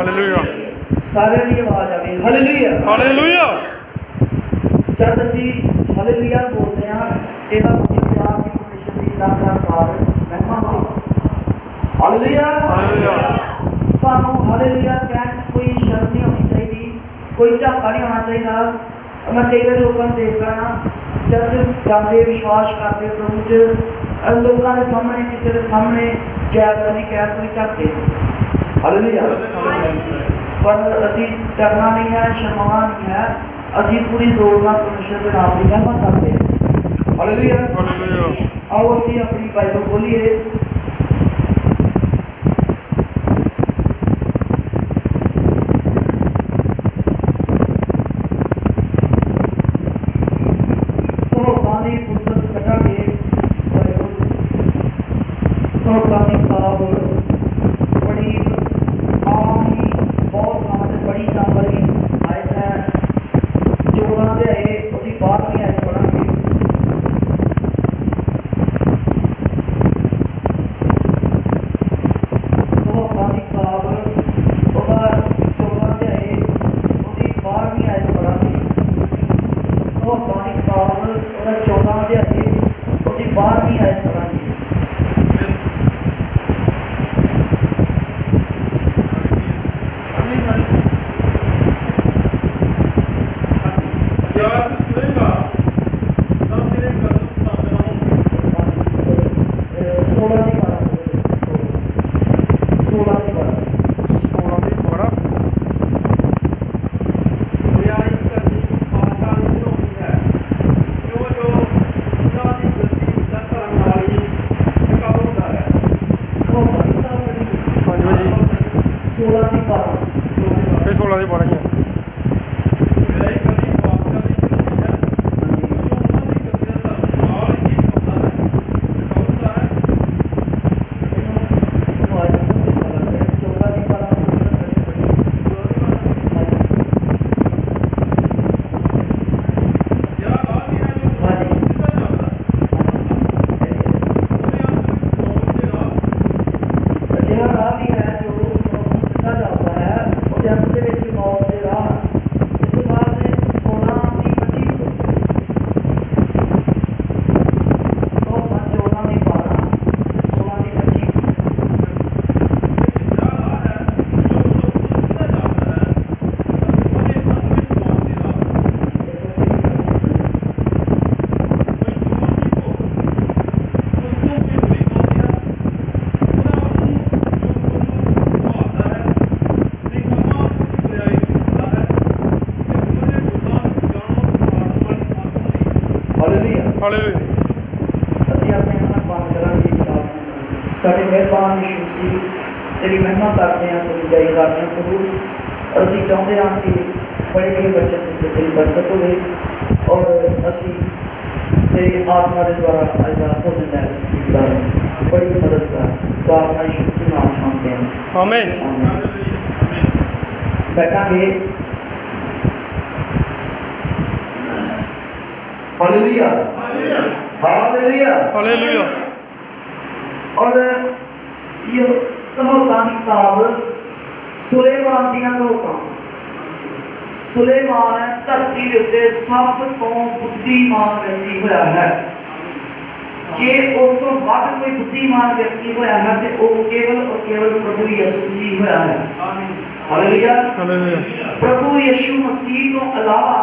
Hallelujah. ਸਾਰਿਆਂ ਦੀ ਆਵਾਜ਼ ਆਵੇ ਹਾਲੇਲੂਇਆ ਹਾਲੇਲੂਇਆ। ਜਦ ਅਸੀਂ ਹਾਲੇਲੂਇਆ ਬੋਲਦੇ ਹਾਂ ਇਹਦਾ ਮਤਲਬ ਪਿਆਰ ਦੀ ਪਰਮੇਸ਼ਰ ਦੀ ਲਗਾਤਾਰ ਮਹਿਮਾ ਹੋਵੇ। Hallelujah hallelujah. ਸਾਨੂੰ ਹਾਲੇਲੂਇਆ ਕਹਿਣ 'ਚ ਕੋਈ ਸ਼ਰਮ ਨਹੀਂ ਹੋਣੀ ਚਾਹੀਦੀ, ਕੋਈ ਝਾਕਾ ਨਹੀਂ ਹੋਣਾ ਚਾਹੀਦਾ। मैं कई बार लोगों को देखता हाँ जब जाते विश्वास करते प्रभु च लोगों के सामने किसी के सामने जैद नहीं कह कोई झाके हालेलुया। पर असी डरना नहीं है, शर्माना नहीं है, असी पूरी जोर नाल परमेश्वर के नाम की महिमा करते हैं। हालेलुया। आओ असी अपनी बाइबल खोलिए साढ़े मेहरबान यीशु मसीह तेरी महिमा करते हैं, तेरी जय करते हैं प्रभु। असी चाहते हैं कि बड़े बड़े बच्चों की तेरी बरकत हो और असी तेरी आत्मा के द्वारा अज का भोजन लै सकी, बड़ी मदद कर। प्रार्थना यीशु मसीह नाम मांगते हैं, आमीन। बैठांगे। Hallelujah hallelujah hallelujah. और ये कहावतां की किताब सुलेमान दी कहावतां। सुलेमान धरती के उत्ते सब तो बुद्धिमान व्यक्ति होया है। जे उस तो वध कोई बुद्धिमान व्यक्ति होया है ते वो केवल और केवल प्रभु यीशु मसीह होया है। Hallelujah hallelujah. प्रभु यीशु मसीह तो अलावा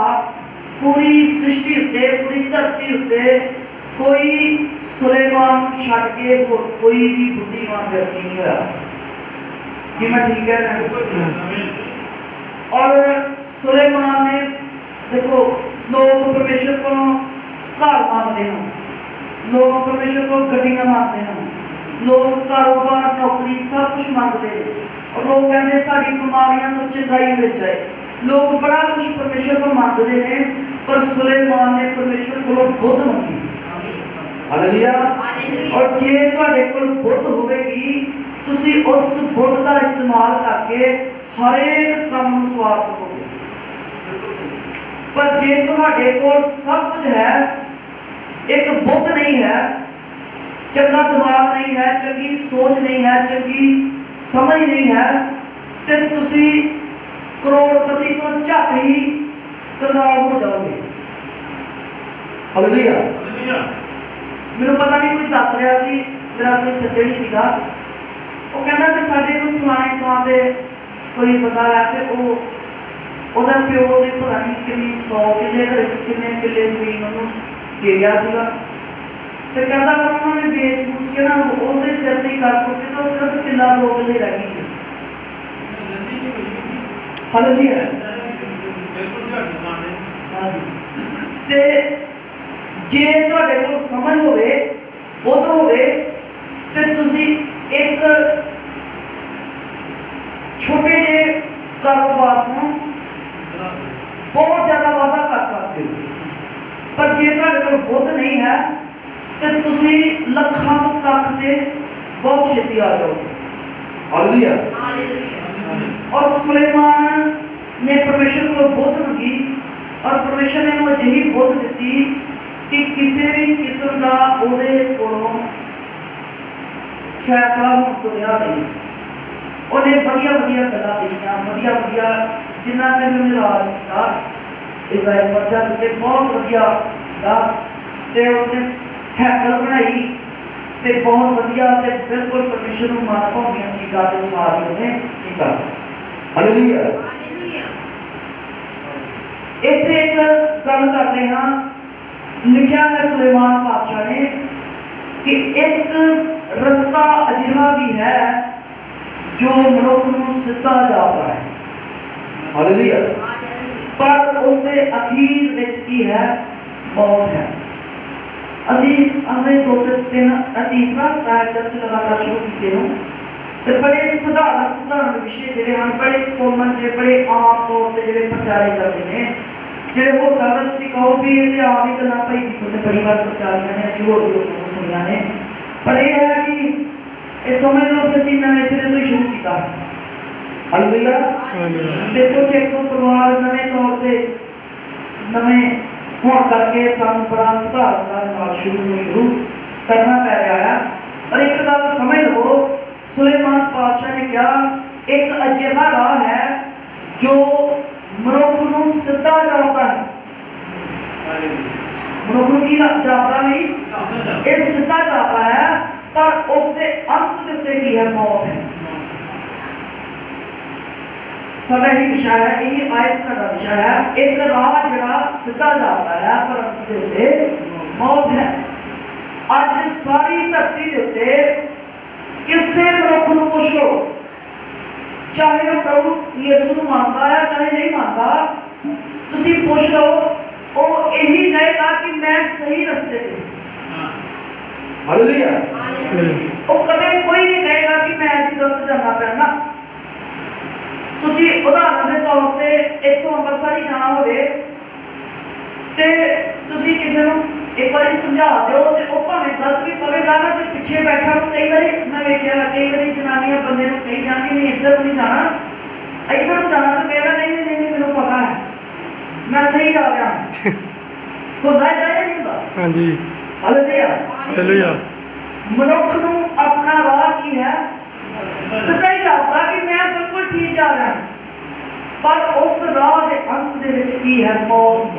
पूरी सृष्टि उत्ते पूरी धरती उत्ते कोई सुलेमान छड़ के कोई भी बुद्धिमान व्यक्ति नहीं होया। कि मैं ठीक है? और सुलेमान ने देखो लोग परमेश्वर को घर मांगते हैं, लोग परमेश्वर को गड्डियां मांगते हैं, लोग कारोबार नौकरी सब कुछ मांगते हैं और लोग कहते साड़ी बीमारियां तो चंगाई मिल जाए। लोग बड़ा कुछ परमेश्वर को मांगते हैं, पर सुलेमान ने परमेश्वर को बुद्ध मांगी। हालेलुया। और जे तुहाडे कोल बुद्ध होवेगी तुसी उस बुद्ध का इस्तेमाल करके हर एक काम नूं सवार सकोगे। पर जे तुहाडे कोल सब कुछ है, एक बुद्ध नहीं है, चंगा दिमाग नहीं है, चंगी सोच नहीं है, चंगी समझ नहीं है, ਤੇ ਤੁਸੀਂ ਕਰੋੜਪਤੀ ਤੋਂ ਝੱਟ ਹੀ ਕੰਗਾਲ ਹੋ ਜਾਓਗੇ। ਹਾਲੇਲੂਇਆ। ਮੈਨੂੰ ਪਤਾ ਨਹੀਂ ਕੋਈ ਦੱਸ ਰਿਹਾ ਸੀ, ਮੇਰਾ ਕੋਈ ਸੱਜਣ ਸੀਗਾ, ਉਹ ਕਹਿੰਦਾ ਕਿ ਸਾਡੇ ਕੋਲ ਫਲਾਣੇ ਥਾਂ ਤੇ ਕੋਈ ਬੰਦਾ ਹੈ ਤੇ ਉਹਦਾ ਪਿਓ ਦੇ ਪਤਾ ਨਹੀਂ ਕਿੰਨੀ 100 ਕਿੱਲੇ ਘਰੇ ਕਿੰਨੇ ਕਿੱਲੇ ਜ਼ਮੀਨ ਉਹਨੂੰ ਦੇ ਗਿਆ ਸੀਗਾ, ਤੇ ਕਹਿੰਦਾ ਉਹਨਾਂ ਨੇ ਵੇਚ ਬੂਚ ਕੇ ਨਾ ਉਹਦੇ ਸਿਰ ਤੇ ਕਰ ਦਿੱਤੇ ਤਾਂ ਸਿਰਫ ਕਿੱਲਾ 2 ਕਿੱਲੇ ਰਹਿ ਗਏ। ਹਾਲੇਲੂਇਆ। ਤੇ ਜੇ ਤੁਹਾਡੇ ਕੋਲ ਸਮਝ ਹੋਵੇ, ਬੁੱਧ ਹੋਵੇ, ਤੇ ਤੁਸੀਂ ਇੱਕ ਛੋਟੇ ਜਿਹੇ ਕਾਰੋਬਾਰ ਨੂੰ ਬਹੁਤ ਜ਼ਿਆਦਾ ਵਾਧਾ ਕਰ ਸਕਦੇ ਹੋ। ਪਰ ਜੇ ਤੁਹਾਡੇ ਕੋਲ ਬੁੱਧ ਨਹੀਂ ਹੈ ਤੇ ਤੁਸੀਂ ਲੱਖਾਂ ਤੋਂ ਲੱਖ ਤੇ ਬਹੁਤ ਛੇਤੀ ਆ ਜਾਓਗੇ। ਹਾਲੇਲੂਇਆ। ਔਰ ਸੁਲੇਮਾਨ ਨੇ ਪਰਮੇਸ਼ਰ ਕੋਲੋਂ ਬੁੱਧ ਮੰਗੀ, ਔਰ ਪਰਮੇਸ਼ਰ ਨੇ ਉਹਨੂੰ ਅਜਿਹੀ ਬੁੱਧ ਦਿੱਤੀ ਕਿ ਕਿਸੇ ਵੀ ਕਿਸਮ ਦਾ ਉਹਦੇ ਕੋਲੋਂ ਫੈਸਲਾ ਹੋਣ ਤੋਂ ਰਿਹਾ ਨਹੀਂ। ਉਹਨੇ ਵਧੀਆ ਵਧੀਆ ਗੱਲਾਂ ਦਿੱਤੀਆਂ, ਵਧੀਆ ਵਧੀਆ ਜਿੰਨਾ ਚਿਰ ਉਹਨੇ ਰਾਜ ਕੀਤਾ ਇਸਰਾਇਲ ਪਰਜਾ ਉੱਤੇ ਬਹੁਤ ਵਧੀਆ ਦਾ, ਤੇ ਉਸਨੇ ਹੈਕਲ ਬਣਾਈ ਤੇ ਬਹੁਤ ਵਧੀਆ ਤੇ ਬਿਲਕੁਲ ਪਰਮੇਸ਼ਰ ਨੂੰ ਮਨ ਭਾਉਂਦੀਆਂ ਚੀਜ਼ਾਂ ਦੇ ਅਨੁਸਾਰ ਉਹਨੇ ਕੀਤਾ। ਹਾਲੇਲੂਇਆ। ਇੱਥੇ ਇੱਕ ਗੱਲ ਕਰਦੇ ਹਾਂ, ਲਿਖਿਆ ਹੈ ਸੁਲੇਮਾਨ ਪਾਤਸ਼ਾਹ ਨੇ ਕਿ ਇੱਕ ਰਸਤਾ ਅਜਿਹਾ ਵੀ ਹੈ ਜੋ ਮਨੁੱਖ ਨੂੰ ਸਿੱਧਾ ਜਾਪਦਾ ਹੈ। ਹਾਲੇਲੂਇਆ। ਪਰ ਉਸਦੇ ਅਖੀਰ ਵਿੱਚ ਕੀ ਹੈ? ਮੌਤ ਹੈ। ਅਸੀਂ ਆਪਣੇ 2-3 ਤੀਸਰਾ ਚਰਚ ਲਗਾਤਾਰ ਸ਼ੁਰੂ ਕੀਤੇ ਨੂੰ, ਤੇ ਬੜੇ ਸਧਾਰਨ ਵਿਸ਼ੇ ਜਿਹੜੇ ਹਨ, ਬੜੇ ਕੋਮਨ ਜਿਹੇ, ਬੜੇ ਆਮ ਤੌਰ ਤੇ ਜਿਹੜੇ ਪ੍ਰਚਾਰੇ ਕਰਦੇ ਨੇ, ਜਿਹੜੇ ਹੋ ਸਕਦਾ ਤੁਸੀਂ ਕਹੋ ਵੀ ਇਹ ਤੇ ਆਮ ਹੀ ਗੱਲਾਂ ਭਾਈ ਦੀ ਨੇ ਬੜੀ ਵਾਰ ਪ੍ਰਚਾਰੀਆਂ ਨੇ, ਅਸੀਂ ਹੋਰ ਵੀ ਲੋਕਾਂ ਨੂੰ ਸੁਣੀਆਂ ਨੇ, ਪਰ ਇਹ ਹੈ ਕਿ ਇਹ ਸਮਝ ਲਓ ਕਿ ਅਸੀਂ ਨਵੇਂ ਸਿਰੇ ਤੋਂ ਹੀ ਸ਼ੁਰੂ ਕੀਤਾ। ਹਾਲੇਲੂਇਆ। ਦੇਖੋ ਚੇਕੋ ਪਰਿਵਾਰ ਨਵੇਂ ਤੌਰ ਤੇ ਨਵੇਂ ਹੋਣ ਕਰਕੇ ਸਾਨੂੰ ਬੜਾ ਸੁਧਾਰ ਨਾਲ ਸ਼ੁਰੂ ਕਰਨਾ ਪੈ ਰਿਹਾ ਹੈ। ਪਰ ਇੱਕ ਗੱਲ ਸਮਝ ਲਓ, ਸੁਲੇਮਾਨ ਪਾਤਸ਼ਾਹ ਨੇ ਕਿਹਾ ਇੱਕ ਅਜਿਹਾ ਰਾਹ ਹੈ ਜੋ ਮਨੁੱਖ ਨੂੰ ਸਿੱਧਾ ਜਾਪਦਾ ਹੈ। ਮਨੁੱਖ ਨੂੰ ਕੀ ਜਾਪਦਾ ਨਹੀਂ? ਇਹ ਸਿੱਧਾ ਜਾਪਦਾ ਹੈ, ਪਰ ਉਸ ਦੇ ਅੰਤ ਦੇ ਉੱਤੇ ਕੀ ਹੈ? ਮੌਤ ਹੈ। ਸਾਡਾ ਹੀ ਵਿਸ਼ਾ ਹੈ, ਇਹ ਆਇਤ ਸਾਡਾ ਵਿਸ਼ਾ ਹੈ, ਇੱਕ ਰਾਹ ਜਿਹੜਾ ਸਿੱਧਾ ਜਾਪਦਾ ਹੈ ਪਰ ਅੰਤ ਦੇ ਉੱਤੇ ਮੌਤ ਹੈ। ਅੱਜ ਸਾਰੀ ਧਰਤੀ ਦੇ ਉੱਤੇ ਕਿਸੇ ਮਨੁੱਖ ਨੂੰ ਪੁੱਛ ਲਓ, ਚਾਹੇ ਉਹ ਪ੍ਰਭੂ ਯਿਸੂ ਨੂੰ ਮੰਨਦਾ ਹੈ ਚਾਹੇ ਨਹੀਂ ਮੰਨਦਾ, ਤੁਸੀਂ ਪੁੱਛ ਲਓ, ਉਹ ਇਹੀ ਕਹੇਗਾ ਕਿ ਮੈਂ ਸਹੀ ਰਸਤੇ ਤੇ। ਹਾਲੇਲੂਇਆ। ਉਹ ਕਦੇ ਕੋਈ ਨਹੀਂ ਕਹੇਗਾ ਕਿ ਮੈਂ ਅੱਜ ਗਲਤ ਜਾਣਾ ਪੈਣਾ। ਤੁਸੀਂ ਉਦਾਹਰਨ ਦੇ ਤੌਰ ਤੇ ਇੱਥੋਂ ਅੰਮ੍ਰਿਤਸਰ ਹੀ ਜਾਣਾ ਹੋਵੇ ਤੇ ਤੁਸੀਂ ਕਿਸੇ ਨੂੰ ਇੱਕ ਵਾਰੀ ਸਮਝਾ ਦਿਓ ਤੇ ਉਹ ਭਾਵੇਂ ਗਲਤ ਵੀ ਪਵੇਗਾ ਨਾ, ਤੇ ਪਿੱਛੇ ਬੈਠਾ ਨੂੰ ਕਈ ਵਾਰੀ ਮੈਂ ਵੇਖਿਆ, ਕਈ ਵਾਰੀ ਜਨਾਨੀਆਂ ਬੰਦੇ ਨੂੰ ਕਹੀ ਜਾਂਦੀ ਨਹੀਂ ਇੱਧਰ ਨੂੰ ਨਹੀਂ ਜਾਣਾ, ਇੱਧਰ ਨੂੰ ਜਾਣਾ, ਤਾਂ ਕਹੇਗਾ ਨਹੀਂ ਨਹੀਂ ਨਹੀਂ ਮੈਨੂੰ ਪਤਾ ਹੈ ਮੈਂ ਸਹੀ ਜਾ ਰਿਹਾ ਹੁੰਦਾ। ਏਦਾਂ ਨਹੀਂ ਹੁੰਦਾ। ਹਾਂਜੀ। ਹਾਲੇਲੂਇਆ। ਮਨੁੱਖ ਨੂੰ ਆਪਣਾ ਰਾਹ ਕੀ ਹੈ? ਸਿੱਧਾ ਹੀ ਜਾਪਦਾ ਕਿ ਮੈਂ ਬਿਲਕੁਲ ਠੀਕ ਜਾ ਰਿਹਾ, ਪਰ ਉਸ ਰਾਹ ਦੇ ਅੰਤ ਦੇ ਵਿੱਚ ਕੀ ਹੈ? ਮੌਤ।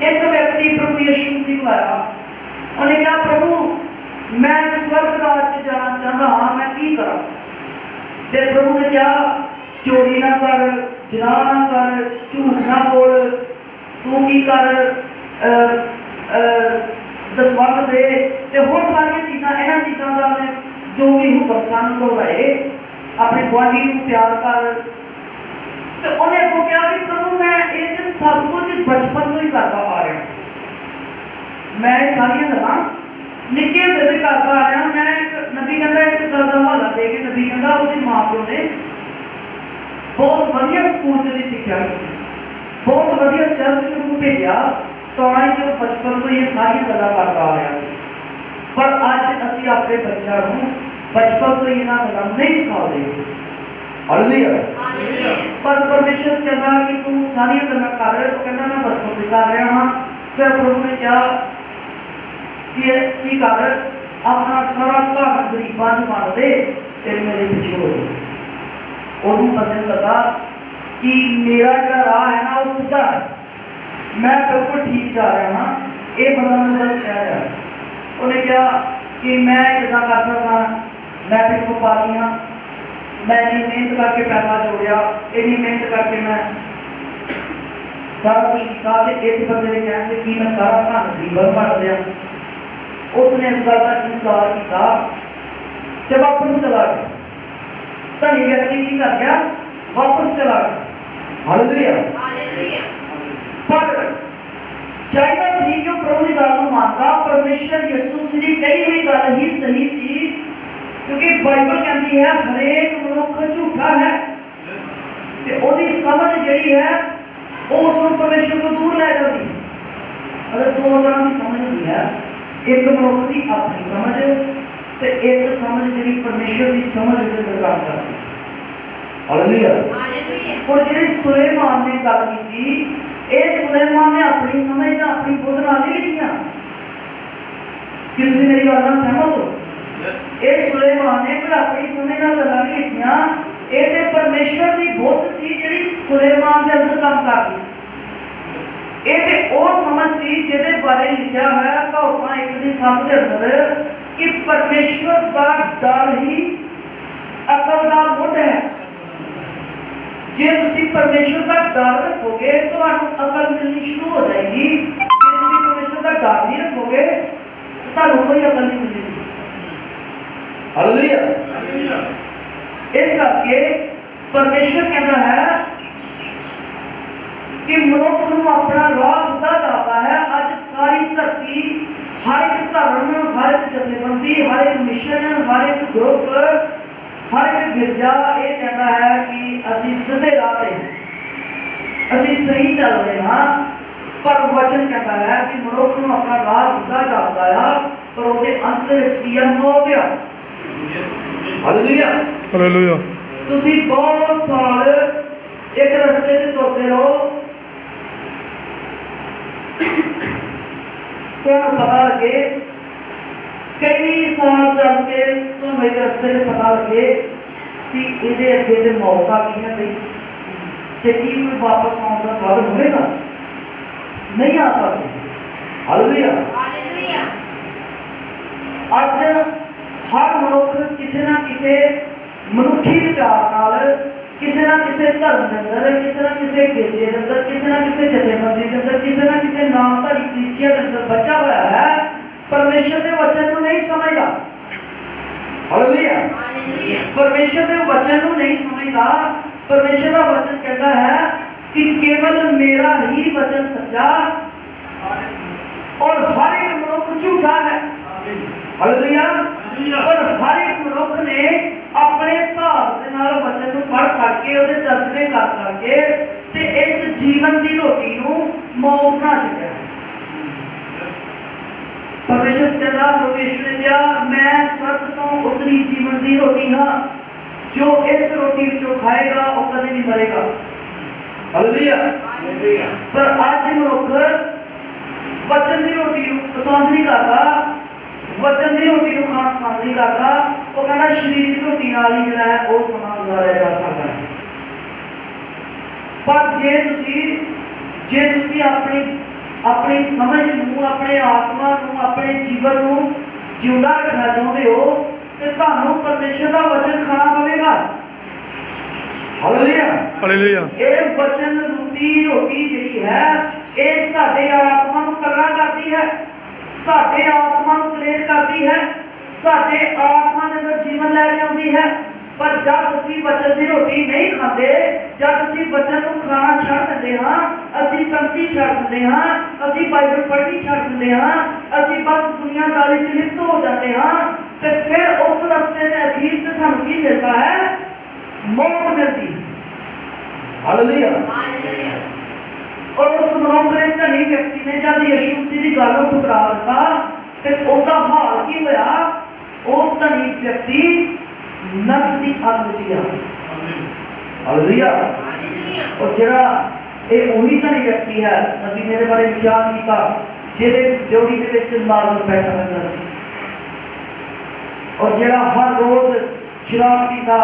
ਇੱਕ ਵਿਅਕਤੀ ਪ੍ਰਭੂ ਯਿਸੂ ਮਸੀਹ ਕੋਲ ਆਇਆ, ਉਹਨੇ ਕਿਹਾ ਪ੍ਰਭੂ ਮੈਂ ਸਵਰਗ ਰਾਜ 'ਚ ਜਾਣਾ ਚਾਹੁੰਦਾ ਹਾਂ, ਮੈਂ ਕੀ ਕਰਾਂ? ਤੇ ਪ੍ਰਭੂ ਨੇ ਕਿਹਾ ਚੋਰੀ ਨਾ ਕਰ, ਜ਼ਨਾ ਨਾ ਕਰ, ਝੂਠ ਨਾ ਬੋਲ, ਤੂੰ ਕੀ ਕਰ, ਦਸਵੰਧ ਦੇ, ਤੇ ਹੋਰ ਸਾਰੀਆਂ ਚੀਜ਼ਾਂ, ਇਹਨਾਂ ਚੀਜ਼ਾਂ ਦਾ ਜੋ ਵੀ ਹੁਕਮ ਸਾਨੂੰ ਦੁਹਰਾਏ, ਆਪਣੇ ਗੁਆਂਢੀ ਨੂੰ ਪਿਆਰ ਕਰ। ਤੇ ਉਹਨੇ ਅੱਗੋਂ ਕਿਹਾ ਕਿ ਪ੍ਰਭੂ ਮੈਂ ਇਹ ਸਭ ਕੁਝ ਬਚਪਨ ਤੋਂ ਹੀ ਕਰਦਾ ਆ ਰਿਹਾ, ਮੈਂ ਇਹ ਸਾਰੀਆਂ ਗੱਲਾਂ ਨਿੱਕੇ ਹੁੰਦੇ ਤੋਂ ਕਰਦਾ ਆ ਰਿਹਾ। ਮੈਂ ਇੱਕ ਨਬੀ ਕਹਿੰਦਾ ਇਸ ਗੱਲ ਦਾ ਹਵਾਲਾ ਦੇ ਕੇ, ਨਬੀ ਕਹਿੰਦਾ ਉਹਦੇ ਮਾਂ ਪਿਓ ਨੇ ਬਹੁਤ ਵਧੀਆ ਸਕੂਲ 'ਚ ਦੀ ਸਿੱਖਿਆ ਕੀਤੀ, ਬਹੁਤ ਵਧੀਆ ਚਰਚ 'ਚ ਉਹਨੂੰ ਭੇਜਿਆ, ਤਾਂ ਕਿ ਉਹ ਬਚਪਨ ਤੋਂ ਇਹ ਸਾਰੀਆਂ ਗੱਲਾਂ ਕਰਦਾ ਆ ਰਿਹਾ ਸੀ। ਪਰ ਅੱਜ ਅਸੀਂ ਆਪਣੇ ਬੱਚਿਆਂ ਨੂੰ ਬਚਪਨ ਤੋਂ ਇਹਨਾਂ ਗੱਲਾਂ ਨਹੀਂ ਸਿਖਾਉਂਦੇ। ਹਾਲੇਲੂਇਆ। ਪਰ ਪਰਮੇਸ਼ਰ ਕਹਿੰਦਾ ਕਿ ਤੂੰ ਸਾਰੀਆਂ ਗੱਲਾਂ ਕਰ ਰਿਹਾ, ਉਹ ਕਹਿੰਦਾ ਮੈਂ ਬਚਪਨ ਤੋਂ ਕਰ ਰਿਹਾ ਹਾਂ। ਫਿਰ ਪ੍ਰਭੂ ਨੇ ਕਿਹਾ ਕਿ ਕੀ ਕਰ, ਆਪਣਾ ਸਾਰਾ ਘਰ ਗਰੀਬਾਂ 'ਚ ਵੰਡ ਦੇ ਤੇ ਮੇਰੇ ਪਿੱਛੇ ਹੋ ਜਾ। ਉਹਨੂੰ बंदे को लगा कि मेरा जो राह है ना वो सीधा है, मैं बिल्कुल ठीक जा रहा हाँ, ये बंदा मैं गलत कह रहा। उन्हें कहा कि मैं कितना कर सकता, मैं फिर को पा ली हाँ, मैं इन्नी मेहनत करके पैसा जोड़िया, इन्नी मेहनत करके मैं सारा कुछ किया, इस बंदे ने कहा कि मैं सारा धन गरीबन बन लिया। उसने इस गल का इनकार किया तो वापस चला गया। धनी व्यक्ति की कर गया, वापस चला गया। हालेलुया। पर चाहिए सी कि प्रभु की गल को मानता, परमेश्वर यसू मसीह की कही हुई गल ही सही सी, क्योंकि बाइबल कहती है हरेक मनुख झूठा है ते ओदी समझ जिहड़ी है वो उसको परमेश्वर को दूर ले जाती है। अगर दो तरह की समझ होती है, एक मनुख की अपनी समझ ते एक समझ जिहड़ी परमेश्वर की समझ दे अंदर काम करती है। हालेलुया। और जिहड़ी सुलेमान ने गल कीती, ये सुलेमान ने अपनी समझ या अपनी बुद्ध नाल नहीं लिखियां। कि तुसीं मेरी गल नाल सहमत हो? ये सुलेमान ने कोई अपनी समझ नाल गल्लां नहीं लिखियां, ये ते परमेश्वर की बुद्ध सी जिहड़ी सुलेमान दे अंदर काम करदी सी। ये ते ओ समझ सी जिहदे बारे लिखिया है कहावतां 1:7 दे अंदर कि परमेश्वर का डर ही अकल का मुੱਢ है। जे तुसी परमेश्वर का डर रखोगे तो अकल मिलनी शुरू हो जाएगी। जे तुसी परमेश्वर का डर नहीं रखोगे तो कोई अकल नहीं मिलेगी। हालेलुया। इस करके परमेश्वर कहता है कि मनुख को अपना राह सीधा जाता है। आज सारी धरती, हर एक धर्म, हर एक जथेबंदी, हर एक मिशन, हर एक ग्रुप, हर एक गिरजा ये कहता है कि असी सीधे राह पे असी सही चल रहे हाँ, पर वचन कहता है कि मनुख को अपना राह सीधा जाता है पर उसके अंत में मौत आ। हालेलुया। हालेलुया। तुसी बहुत साल एक रास्ते ते तुरते रहो, तुहानू पता लगे कई साल चल के तुहानू एक रास्ते ते पता लगे कि इहदे अगे ते मौत आ गई है भाई, ते की कोई वापस आने का साधन होगा? नहीं आ सकते। हालेलुया। अज हर मनुख किसी ना किसी मनुखी विचार नाल, किसी ना किसी धर्म के अंदर, किसी ना किसी गिरजे के अंदर, किसी ना किसी जथेबंदी के अंदर, किसी ना किसी नामधारी कलीसिया के अंदर बचा हुआ है, परमेश्वर के वचन को नहीं समझता। हालेलुया। परमेश्वर के वचन को नहीं समझता। परमेश्वर का वचन कहता है कि केवल मेरा ही वचन सच्चा और हर एक मनुख झूठा है। हालेलुया। पर हर एक मनुख ने अपने हिसाब के नाल वचन को पढ़ करके उहदे तर्जमे कर करके ते इस जीवन की रोटी नूं मौत बना छड्डिया। परमेश्वर कहता, परमेश्वर ने कहा मैं स्वर्ग तो उतरी जीवन की रोटी हाँ, जो इस रोटी विचों खाएगा वो कदे नहीं मरेगा। हालेलुया। पर आज मनुख वचन की रोटी पसंद नहीं करता, वचन की रोटी को खाना पसंद नहीं करता। वो कहना शरीर की रोटी नाल ही जिहड़ा है वो समा गुजारिया जा सकता है। पर जे तुसी अपनी समझ नूं, अपने आत्मा नूं, अपने जीवन नूं जिंदा रखना चाहते हो तो तुहानूं परमेश्वर का वचन खाना पवेगा। हालेलुया। हालेलुया। ये वचन रूपी रोटी जिहड़ी है ये साडे आत्मा नूं तगड़ा करती है, साडे आत्मा नूं क्लीयर करती है, साडे आत्मा के अंदर जीवन लैके आउंदी है। पर जब असी वचन की रोटी नहीं खाते, जब असी वचन को खाना छड़ देंगे हाँ, असी संगति छड़ देंगे हाँ, असी बाइबल पढ़नी छड़ देंगे हाँ, असी बस दुनियादारी च लिप्त हो जाते हाँ, तो फिर उस रास्ते के अखीर से सानू की मिलता है? मौत मिलती है। हालेलुया। और उस मनुख ने धनी व्यक्ति ने जब यीशु मसीह की गल को ठुकरा दिता तो उसका हाल की होया? वो धनी व्यक्ति नरक की अग विच गया। हालेलुया। और जिहड़ा ये वही धनी व्यक्ति है, नबी मेरे बारे विचार किया जिहदे ड्योढ़ी दे विच लाजर बैठा रहंदा सी और जिहड़ा हर रोज शराब पीता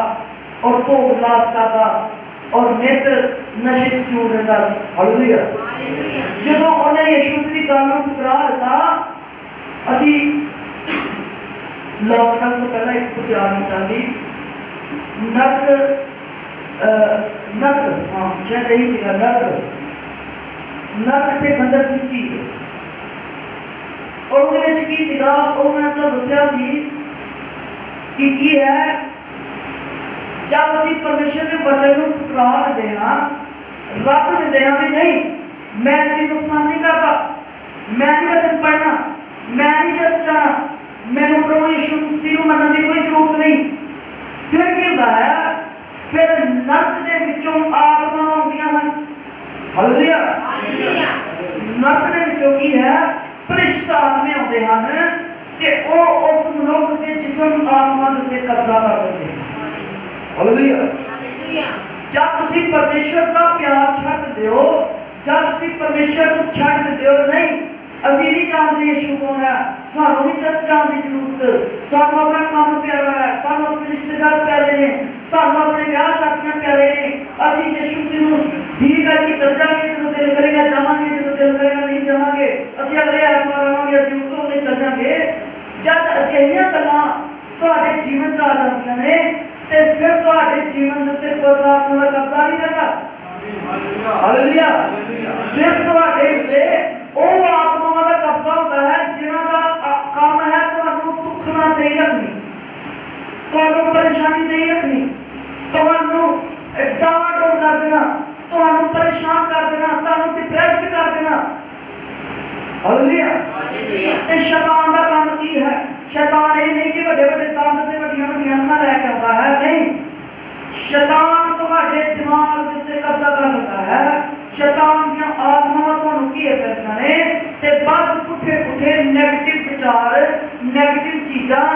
और भोग विलास करता और नित नशे च चूर रहिंदा सी। हालेलुया। जदों उन्हें यीशु की गल नूं ठुकरा दिता, असी लॉकडाउन तो पहला एक प्रचार किया सी, नरक हाँ शायद यही सीगा, नरक ते गंधक की चीज। और उसदे विच की सीगा, वो मैं मतलब दस्सिया सी कि की है, जब असी परमेश्वर के वचन को ठुकरा देते हैं, रब देते हैं भी नहीं मैं इस चीज को पसंद नहीं करता, मैं नहीं वचन पढ़ना, मैं नहीं चर्च जाना, मैंने प्रभु यीशु मसीह को मनने की कोई जरूरत नहीं। फिर क्या होता है, फिर नरक के विचों आत्मा आउंदियां हन। हालेलुया। नरक के विचों की है, भ्रिष्ट आत्मा आउंदे हन ते ओ उस मनुख के जिस्म आत्मा दे उत्ते कब्जा कर लेंदे हैं। हालेलुया। जब तुसी परमेश्वर का प्यार छड्ड दिंदे हो, जब तुसी परमेश्वर को छड्ड दिंदे हो, नहीं असी नहीं जानते यीशु कौन है, सानू नहीं चर्च जाने की जरूरत, सानू अपना काम प्यारा है, सानू अपने रिश्तेदार प्यारे ने, सानू अपने ब्याह शादियां प्यारे ने, असी यीशु मसीह नूं ठीक करके चल जाएंगे, जो दिल करेगा जावांगे, जो दिल करेगा नहीं जावांगे, असी अगले ऐतवार आवांगे, असी उधरों नहीं चल जाएंगे। जब अजिहियां गल्लां तुहाडे जीवन च आ जांदियां ने ते फिर तुहाडे जीवन दे उत्ते परमात्मा दा कब्जा नहीं रहता। हालेलुया। फिर तुहाडे उत्ते ਉਹ ਆਤਮਾਵਾਂ ਦਾ ਕਬਜ਼ਾ ਹੁੰਦਾ ਹੈ ਜਿਨ੍ਹਾਂ ਦਾ ਕੰਮ ਹੈ ਤੁਹਾਨੂੰ ਦੁੱਖ ਨਾ ਦੇਈ ਰੱਖਣੀ, ਤੁਹਾਨੂੰ ਪਰੇਸ਼ਾਨੀ ਦੇਈ ਰੱਖਣੀ, ਤੁਹਾਨੂੰ ਡਾਵਾਡੋਲ ਕਰ ਦੇਣਾ, ਤੁਹਾਨੂੰ ਪਰੇਸ਼ਾਨ ਕਰ ਦੇਣਾ, ਤੁਹਾਨੂੰ ਡਿਪਰੈਸਡ ਕਰ ਦੇਣਾ। ਹਾਲੇਲੂਇਆ। ਤੇ ਸ਼ੈਤਾਨ ਦਾ ਕੰਮ ਕੀ ਹੈ? ਸ਼ੈਤਾਨ ਇਹ ਨਹੀਂ ਕਿ ਵੱਡੇ ਵੱਡੇ ਦੰਦ ਤੇ ਵੱਡੀਆਂ ਵੱਡੀਆਂ ਅੱਖਾਂ ਲੈ ਕੇ ਆਉਂਦਾ ਹੈ, ਨਹੀਂ। शैतान तुम्हारे दिमाग के उत्ते कब्जा कर लेता है, शैतान दी आत्मावां तुहानू घेर लैंदियां ने ते बस पुठे पुठे नेगेटिव विचार, नेगेटिव चीज़ां,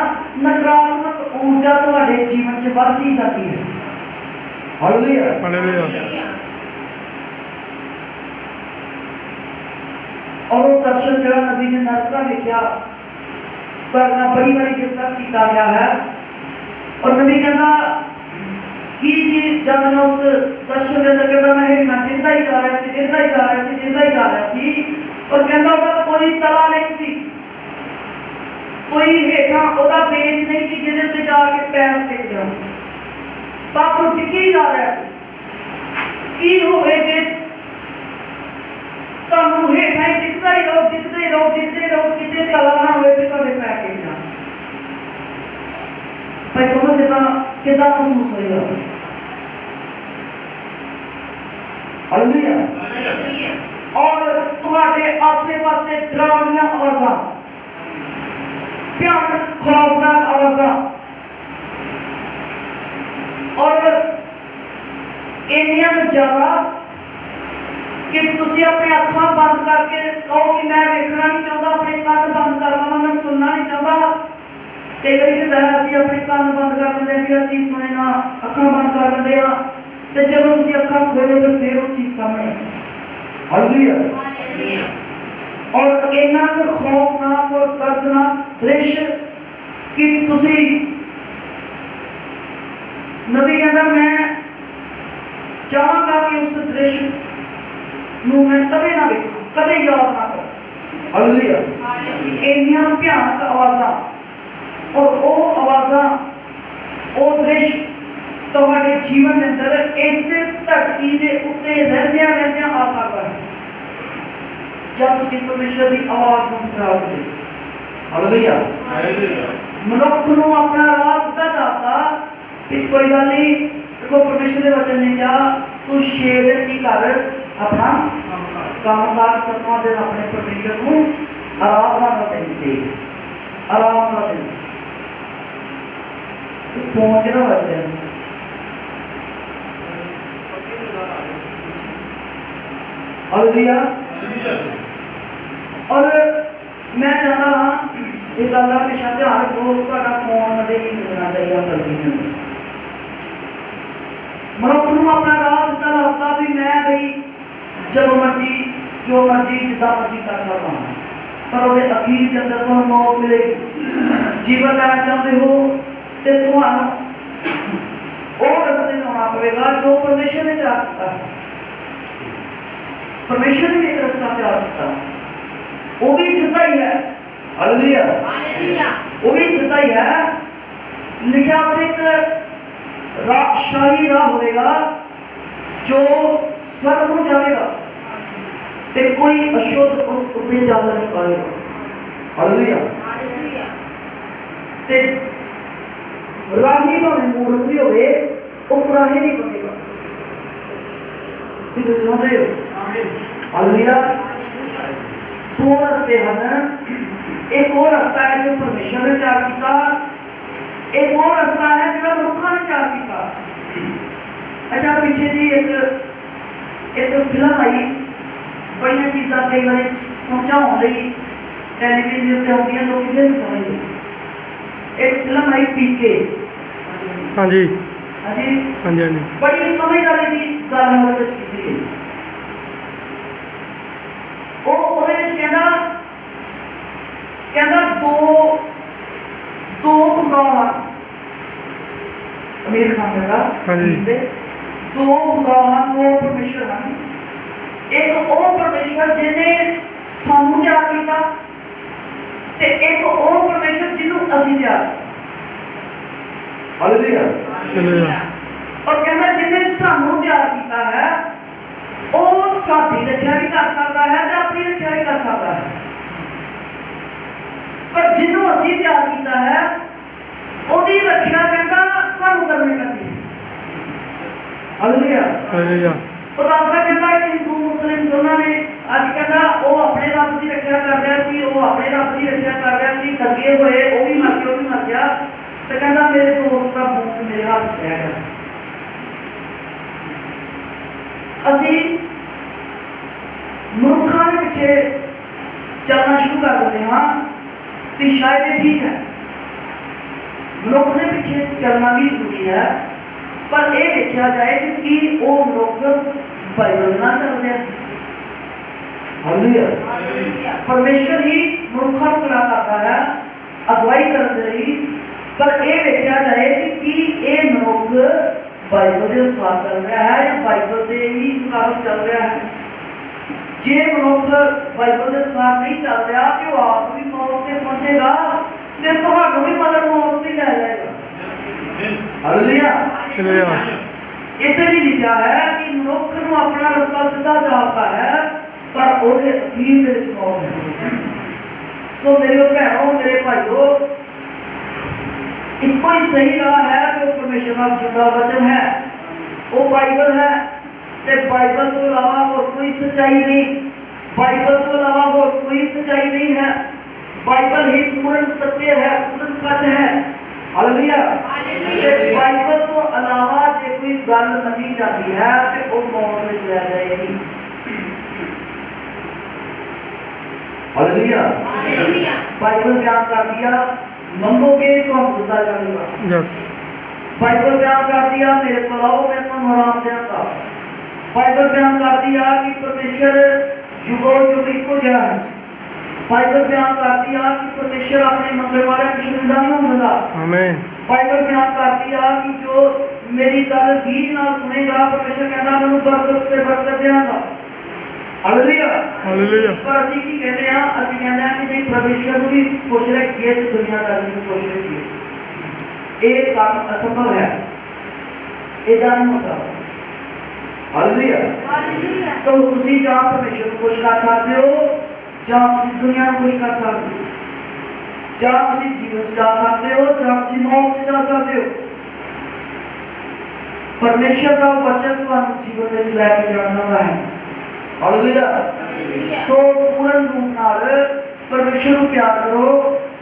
नकारात्मक ऊर्जा तुम्हारे जीवन च बढ़ती जाती है। हालेलुया। हालेलुया। और वो दर्शन जिहड़ा नबी ने नरक दा वेखिया, पर बड़ी बारी डिस्कस किया गया है, और नबी कहता की सी जब मैं उस दर्शन के अंदर कहता मैं हेठा गिरता ही जा रहा सी, गिरता ही जा रहा सी, गिरता ही जा रहा सी, और कहता उसका कोई तला नहीं सी, कोई हेठा उसका बेस नहीं कि जिहदे उत्ते जाके पैर टिक जाए, बस वो टिक ही जा रहा सी। की होवे जे तुहानू हेठा ही टिकदा ही रहो, टिकदे ही रहो, टिकदे ही रहो, किते तला ना होवे ते तुहाडे पैर टिक जाण, भाई थोड़ा सा कितना महसूस होएगा? हालेलुया। और तुम्हारे आसे-पासे डरावनी आवाज़ां, भयानक खौफनाक आवाज़ां, और इन्नियां ज़्यादा कि तुसी अपनी अखां बंद करके कहो कि मैं देखना नहीं चाहता, अपने कान बंद कर लवां, मैं सुनना नहीं चाहता। कई बार असीं अपने कान बंद कर लेंदे भी आ चीज़ सुने ना, अखां बंद कर लेंदे आ ते जदों तुसीं अखां खोलो तो फिर वो चीज़ सामने। हालेलुया। और इन्ना खौफनाक और दर्दनाक दृश्य कि तुसीं नबी कहता मैं चाहांगा कि उस दृश्य नूं मैं कदे ना वेखां, कदे याद ना करूं। हालेलुया। इन्नियां भयानक आवाज़ां और वो आवाज़ां, वो दृश्य तुम्हारे जीवन के अंदर इस धरती के उत्ते रहंदियां रहंदियां आ सकता है जब तुसीं परमेश्वर की आवाज़ को ठुकरा दे। हालेलुया। मनुख नूं अपना राह सीधा जापदा कि कोई गल नहीं, देखो परमेश्वर के वचन ने कहा तू 6 दिन की कर अपना काम काज, 7वां दिन अपने परमेश्वर को आराधना का दिन दे, आराम का दिन। फोन कितना बज रहा है? हालेलुया। और मैं चाहता हाँ ये गल का हमेशा ध्यान रखो, तुहाडा फोन कदे नहीं मिलना चाहिए गलती में। मनुख नूं अपना राह सीधा लगता भी मैं बई जो मर्जी जिदा मर्जी कर सकता हूँ, पर वो अखीर के अंदर तुहानूं मौत मिलेगी। जीवन लेना चाहते हो तो तुहानूं वो रस्ते में आना पड़ेगा जो परमेश्वर ने तैयार किया। परमेश्वर ने एक रास्ता तैयार किया, वो भी सीधा ही है। हालेलुया, वो भी सीधा ही है। लिखा एक शाही राह होगा जो स्वर्ग को जाएगा, ते कोई अशुद्ध उस पे चल नहीं पाएगा। हालेलुया। ते राही भावे मूर्ख भी होवे, वो राही नहीं बनेगा। तुम समझ रहे हो? हालेलुया। दो रास्ते हैं, एक और रास्ता है जो परमेश्वर ने तैयार किया, एक और रास्ता है जो मनुखा ने तैयार किया। अच्छा, पीछे जी एक फिल्म आई, बड़ी चीज़ा कई बार समझाने टेलीविजन पर आती लोग फिर समझते। एक फिल्म आई पीके। हाँ जी, हाँ जी, हाँ जी, हाँ जी, बड़ी समझदारी की गल की। कहना दो खुदा अमीर खान कहता हाँ जी, दो खुदा दो परमेश्वर हैं। एक वो परमेश्वर जिन्हें सानू तैयार किया, ते एक वो परमेश्वर जिन्हों असीं तैयार। हालेलुया। और कहना जिन्हें सानू तैयार किया है वो साडी रक्षा भी कर सकता है ते अपनी रक्षा भी कर सकता है, पर जिन्हों असीं तैयार किया है ओदी रक्षा कहता सानू करनी पैंदी है। Hallelujah, hallelujah. पतासा कहता है कि हिंदू मुस्लिम दोनों ने अज कहता वो अपने रब की रक्षा कर रहा सी, वो अपने रब की रक्षा कर रहा सी, दगे होए वो भी मर गया, वो भी मर गया, तो कहता मेरे दोस्त का बूट मेरे हाथ च रह गया। असी मनुखा के पिछे चलना शुरू कर देते हाँ कि शायद ये ठीक है, मनुख के पीछे चलना भी जरूरी है, पर यह देखा जाए कि वो मनुख बाइबल ना चल रहा है। हालेलुया। परमेश्वर ही मनुखा को खड़ा करता है, अगवाई करते रही, पर यह देखा जाए कि ये मनुख बाइबल के अनुसार चल रहा है या बाइबल के ही मुताबिक चल रहा है। जे मनुख बाइबल के अनुसार नहीं चल रहा कि वो आप भी मौत से पहुंचेगा, फिर तो भी मगर मौत ही ले जाएगा। हालेलुया। इसलिए लिखा है कि मनुख को अपना रास्ता सीधा जाता है, पर ओदे अखीर दे विच मौत है। सो मेरे भैनों मेरे भाइयों, इको ही सही राह है जो परमेश्वर का जिंदा वचन है, वो बाइबल है। ते बाइबल तो अलावा और कोई सच्चाई नहीं, बाइबल तो अलावा और कोई सच्चाई नहीं है। बाइबल ही पूर्ण सत्य है, पूर्ण सच है। हालेलुया। बाइबल तो अलावा जे कोई गल मनी जाती है तो वो मौत में चला जाएगी। हालेलुया। बाइबल बयान कर दिया मंगोगे तो हम खुदा जानेगा। यस। बाइबल बयान कर दिया मेरे को लाओ मैं तुम आराम देगा। बाइबल बयान कर दिया कि परमेश्वर युगो युग इको जहा है। बाइबल बयान कर दिया कि परमेश्वर अपने मंगल वाले शर्मिंदा नहीं होगा। आमीन। बाइबल बयान कर दिया कि जो मेरी गल बीज नाल सुनेगा परमेश्वर कहता मैं बरकत ते बरकत देगा। हालेलुया। हालेलुया। पर ਅਸੀਂ ਕੀ ਕਹਿੰਦੇ ਆ, ਅਸੀਂ ਕਹਿੰਦੇ ਆ ਕਿ ਜੇ परमेश्वर ਨੂੰ ਵੀ खुश रखिए तो दुनिया का भी खुश रखिए। एक काम असंभव है, ये जान नहीं सकता। हालेलुया। हालेलुया। तो ਤੁਸੀਂ ਜਾਂ परमेश्वर को खुश कर सकते हो ਜਾਂ ਤੁਸੀਂ दुनिया को खुश कर सकते हो, ਜਾਂ ਤੁਸੀਂ जीवन से जा सकते हो ਜਾਂ ਤੁਸੀਂ मौत से जा सकते हो। परमेश्वर का वचन ਤੁਹਾਨੂੰ जीवन में ਲੈ ਕੇ ਜਾਣਾ है। हालेलुया। सो पूर्ण रूप नाल परमेश्वर को प्यार करो,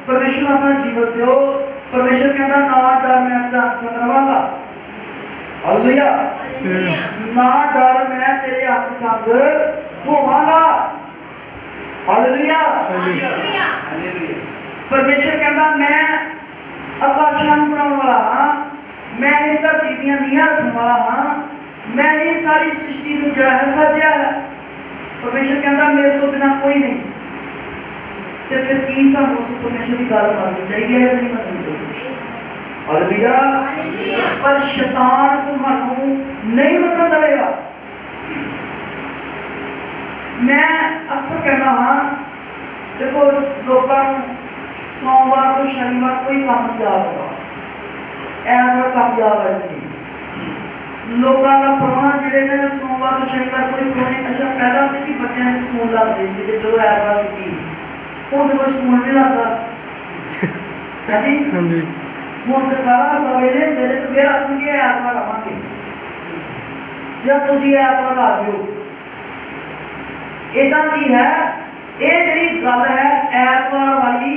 परमेश्वर अपना जीवन दो। परमेश्वर कहता ना डर मैं तेरा संग रहांगा। हालेलुया। ना डर मैं तेरे हक संग होवांगा। हालेलुया। परमेश्वर कहता मैं आकाशां नूं बनाउण वाला हां, मैं इस धरती दीयां नीहां रखण वाला हां, मैं ये सारी सृष्टि नूं जिहड़ा है सजिया है। परमेश्वर कहता मेरे तो बिना कोई नहीं। तो फिर की सानू उस परमेश्वर की गल माननी चाहिए या नहीं माननी चाहिए? हालेलुया। पर शैतान तुहानू नहीं रुकन देगा। मैं अक्सर कहना हाँ, देखो लोगों सोमवार को शनिवार कोई काम नहीं याद होगा, ऐतवार काम याद है लोगों का पुराना जिले ने सोमवार को शनिवार कोई पुराने। अच्छा पहला तो कि बच्चे ने स्कूल लगते थे, चलो ऐतवार छुट्टी, हूँ तो कोई स्कूल नहीं लगता है जी। हाँ जी हूँ तो सारा सवेरे मेरे तो फिर आखंगे ऐतवार आवांगे या तुसी ऐतवार आ जाओ। इदा की है ये जी गल है ऐतवार वाली,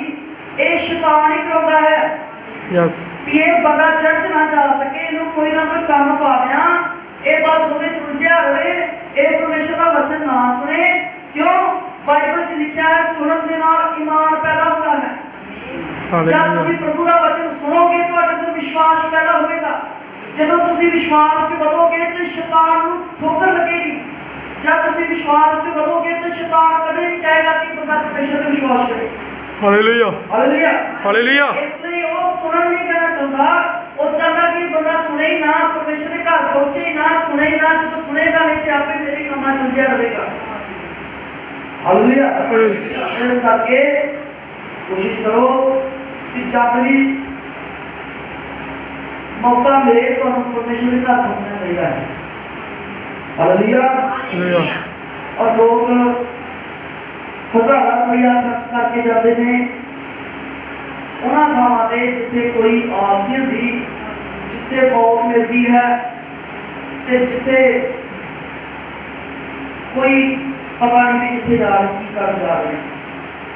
ये शैतान ही करता है यस ये बंदा चर्च ना जा सके, इनू कोई ना कोई काम पा देना, ये बस उहदे च उलझिया रहे, ये परमेश्वर का वचन ना सुने। क्यों? बाइबल च लिखा है सुनन दे नाल ईमान पैदा होता है। जब तुसी प्रभु का वचन सुनोगे तो अंदर विश्वास पैदा होगा। जब तुसी विश्वास च बढ़ोगे तो शैतान नू ठोकर लगेगी। जब तुसी विश्वास च बढ़ोगे तो शैतान कदे नहीं चाहेगा कि बंदा परमेश्वर पे विश्वास करे। Hallelujah hallelujah hallelujah. इसलिए वो सुनन नहीं करना चाहता, वो चाहता कि बंदा सुने ही ना, परमेश्वर के घर पहुंचे ही ना, सुने ही ना। जो सुनेगा नहीं तो आपे मेरे कामा चलजिया रहेगा। हालेलुया। इस करके कोशिश करो कि जब भी मौका मिले तो हम परमेश्वर के घर पहुंचना चाहिए। हालेलुया। और लोग हज़ार रुपया खर्च करके जाते हैं उन्होंने थावां ते जिथे कोई आस नहीं होती, जिथे मौत मिलती है, जिथे कोई पता नहीं भी कितने जा रहे की कर जा रहे हैं।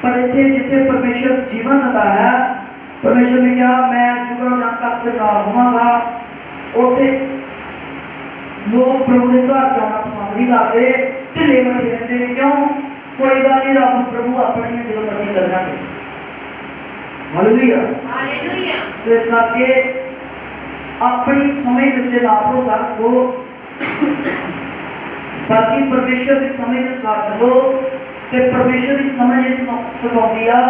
पर इतने जिथे परमेश्वर जीवन देता है, परमेश्वर ने कहा मैं जुगल जंग तक ना होवांगा, उथे लोग प्रभु के घर जाना पसंद नहीं करते, ढिले बैठे रहते हैं। क्यों? कोई गल नहीं, रब प्रभु अपनी जो मर्जी कर जाएंगे। Hallelujah hallelujah. तो इस करके अपनी समझ के ना भरोसा रखो, बाकी परमेश्वर की समझ के साथ चलो। कि परमेश्वर की समझ इस सिखाती है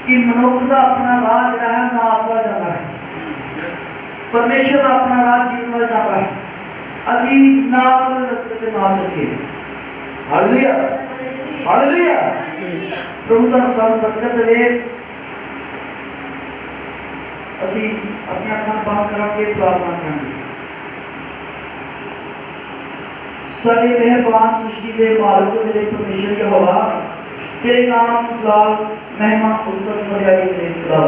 कि मनुष्य का अपना राह जो है नाश वाल जाता है, परमेश्वर का अपना राह जीवन वाल जाता है। असी नाश वाले रास्ते पे ना चलिए। Hallelujah hallelujah. प्रभु का साथ बरकत दे। असी अपनी अखां बंद करके प्रार्थना करेंगे। सारे मेहरबान सृष्टि के मालिक मेरे परमेश्वर यहोवा, तेरे नाम जलाल महिमा उस्तत मर्यादा तेरे खुदा।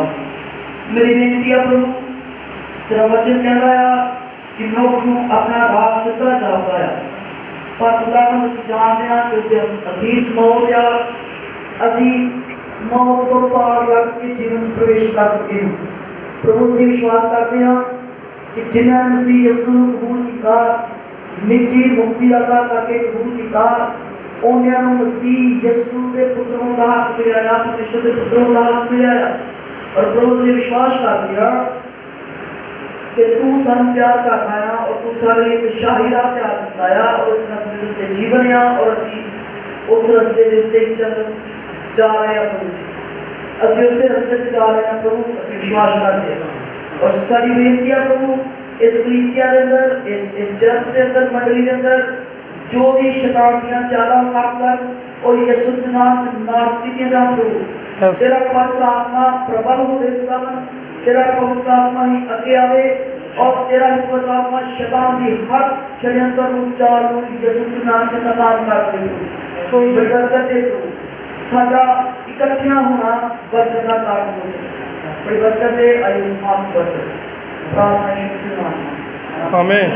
मेरी बेनती है प्रभु, तेरा वचन कहता है कि मनुष्य को अपना राह सीधा जाता है, पर खुदा हम अस जानते हैं कि उसके अतीत मौत या असी मौत को पार लग के जीवन में प्रवेश कर चुके हैं। प्रभु से विश्वास करते हैं कि जिन्हें मसीह यीशु को कबूल किया, निजी मुक्ति दाता करके कबूल किया, उन्हें मसीह यीशु के पुत्रों का हक मिला, परमेश्वर के पुत्रों का हक मिला। और प्रभु से विश्वास कर दिया कि तू सन प्यार करना है और तू सारे लिए शाही राह तैयार करना और उस रास्ते के जीवन है और असी उस रास्ते के उत्ते चल जा रहे हैं। प्रभु असी उस रास्ते पे जा रहे हैं प्रभु, असी विश्वास करते हैं। और सारी बेनती है प्रभु इस कलीसिया के अंदर, इस चर्च के अंदर, मंडली के अंदर जो भी शैतान दी चालां कर और यीशु के नाम से नाश कीतियां जान प्रभु। तेरा पवित्र आत्मा प्रबल हो देता, तेरा पवित्र आत्मा ही आगे आवे और तेरा पवित्र आत्मा शैतान की हर षड्यंत्र रूप चाल रूप यीशु के नाम से नाकाम कर दे प्रभु। बरकत दे प्रभु, साडा इकट्ठा होना बरकत का कारण हो सके। बड़ी बरकत दे, आयु समाप्त कर दे। प्रार्थना यीशु के नाम में आमीन।